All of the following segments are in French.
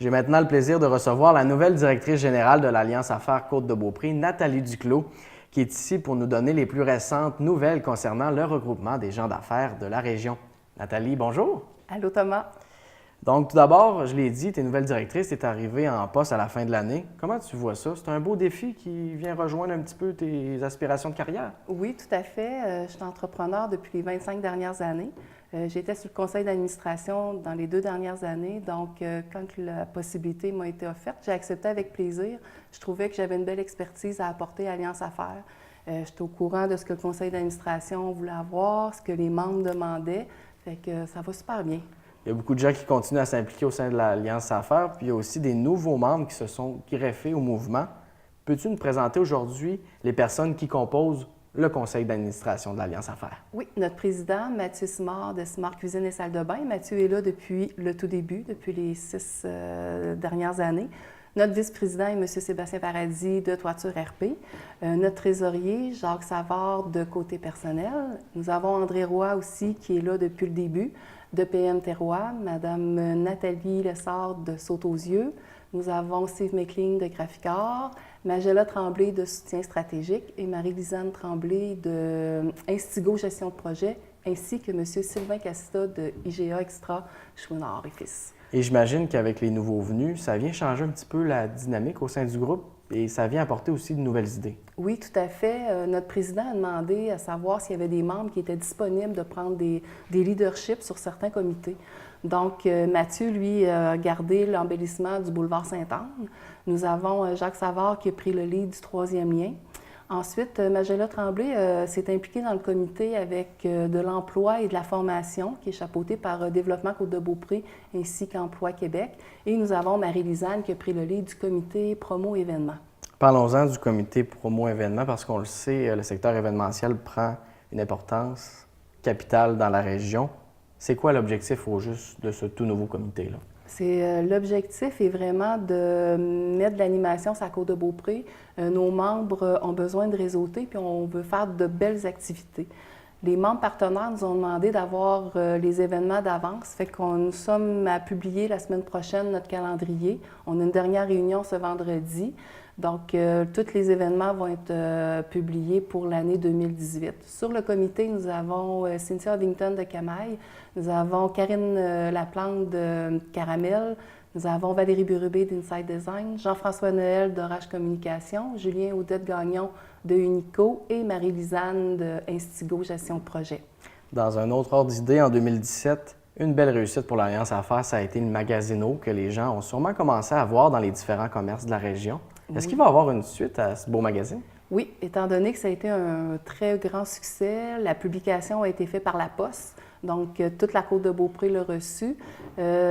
J'ai maintenant le plaisir de recevoir la nouvelle directrice générale de l'Alliance Affaires Côte-de-Beaupré, Nathalie Duclos, qui est ici pour nous donner les plus récentes nouvelles concernant le regroupement des gens d'affaires de la région. Nathalie, bonjour. Allô Thomas. Donc, tout d'abord, je l'ai dit, tu es nouvelle directrice, tu es arrivée en poste à la fin de l'année. Comment tu vois ça? C'est un beau défi qui vient rejoindre un petit peu tes aspirations de carrière? Oui, tout à fait. Je suis entrepreneur depuis les 25 dernières années. J'étais sur le conseil d'administration dans les 2 dernières années. Donc, quand la possibilité m'a été offerte, j'ai accepté avec plaisir. Je trouvais que j'avais une belle expertise à apporter à Alliance Affaires. J'étais au courant de ce que le conseil d'administration voulait avoir, ce que les membres demandaient. Fait que ça va super bien. Il y a beaucoup de gens qui continuent à s'impliquer au sein de l'Alliance Affaires, puis il y a aussi des nouveaux membres qui se sont greffés au mouvement. Peux-tu nous présenter aujourd'hui les personnes qui composent le conseil d'administration de l'Alliance Affaires? Oui, notre président, Mathieu Simard, de Simard Cuisine et Salle de bain. Mathieu est là depuis le tout début, depuis les 6 dernières années. Notre vice-président est M. Sébastien Paradis de Toiture RP. Notre trésorier, Jacques Savard, de Côté personnel. Nous avons André Roy aussi, qui est là depuis le début, de PM Terroir. Mme Nathalie Lessard de Saute aux yeux. Nous avons Steve McLean de Graphicart, Magella Tremblay de Soutien stratégique et Marie-Lisanne Tremblay de Instigo Gestion de projet, ainsi que M. Sylvain Casta de IGA Extra, Chouinard et Fils. Et j'imagine qu'avec les nouveaux venus, ça vient changer un petit peu la dynamique au sein du groupe et ça vient apporter aussi de nouvelles idées. Oui, tout à fait. Notre président a demandé à savoir s'il y avait des membres qui étaient disponibles de prendre des leaderships sur certains comités. Donc, Mathieu, lui, a gardé l'embellissement du boulevard Sainte-Anne. Nous avons Jacques Savard qui a pris le lead du 3e lien. Ensuite, Magella Tremblay s'est impliquée dans le comité avec de l'emploi et de la formation, qui est chapeauté par Développement Côte-de-Beaupré ainsi qu'Emploi Québec. Et nous avons Marie-Lisanne qui a pris le lead du comité promo-événement. Parlons-en du comité promo-événement parce qu'on le sait, le secteur événementiel prend une importance capitale dans la région. C'est quoi l'objectif au juste de ce tout nouveau comité-là? L'objectif est vraiment de mettre de l'animation sur la Côte-de-Beaupré. Nos membres ont besoin de réseauter, puis on veut faire de belles activités. Les membres partenaires nous ont demandé d'avoir les événements d'avance, fait qu'on nous sommes à publier la semaine prochaine notre calendrier. On a une dernière réunion ce vendredi. Donc, tous les événements vont être publiés pour l'année 2018. Sur le comité, nous avons Cynthia Ovington de Camaille, nous avons Karine Laplante de Caramel, nous avons Valérie Burubé d'Inside Design, Jean-François Noël d'Orage Communication, Julien Audette-Gagnon de Unico et Marie-Lisanne de Instigo Gestion de projet. Dans un autre ordre d'idée, en 2017, une belle réussite pour l'Alliance Affaires, ça a été le Magasino que les gens ont sûrement commencé à voir dans les différents commerces de la région. Est-ce qu'il va y avoir une suite à ce beau magazine? Oui, étant donné que ça a été un très grand succès, la publication a été faite par la Poste, donc toute la Côte-de-Beaupré l'a reçu.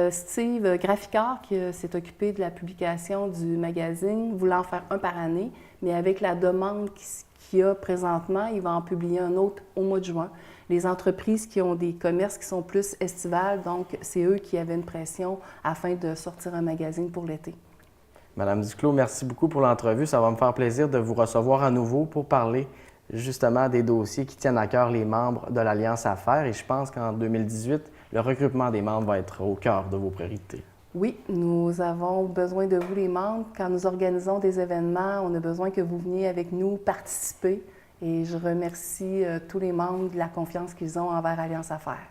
Steve Graphicart, qui s'est occupé de la publication du magazine, voulait en faire un par année, mais avec la demande qu'il y a présentement, il va en publier un autre au mois de juin. Les entreprises qui ont des commerces qui sont plus estivales, donc c'est eux qui avaient une pression afin de sortir un magazine pour l'été. Madame Duclos, merci beaucoup pour l'entrevue. Ça va me faire plaisir de vous recevoir à nouveau pour parler justement des dossiers qui tiennent à cœur les membres de l'Alliance Affaires. Et je pense qu'en 2018, le recrutement des membres va être au cœur de vos priorités. Oui, nous avons besoin de vous les membres. Quand nous organisons des événements, on a besoin que vous veniez avec nous participer. Et je remercie tous les membres de la confiance qu'ils ont envers Alliance Affaires.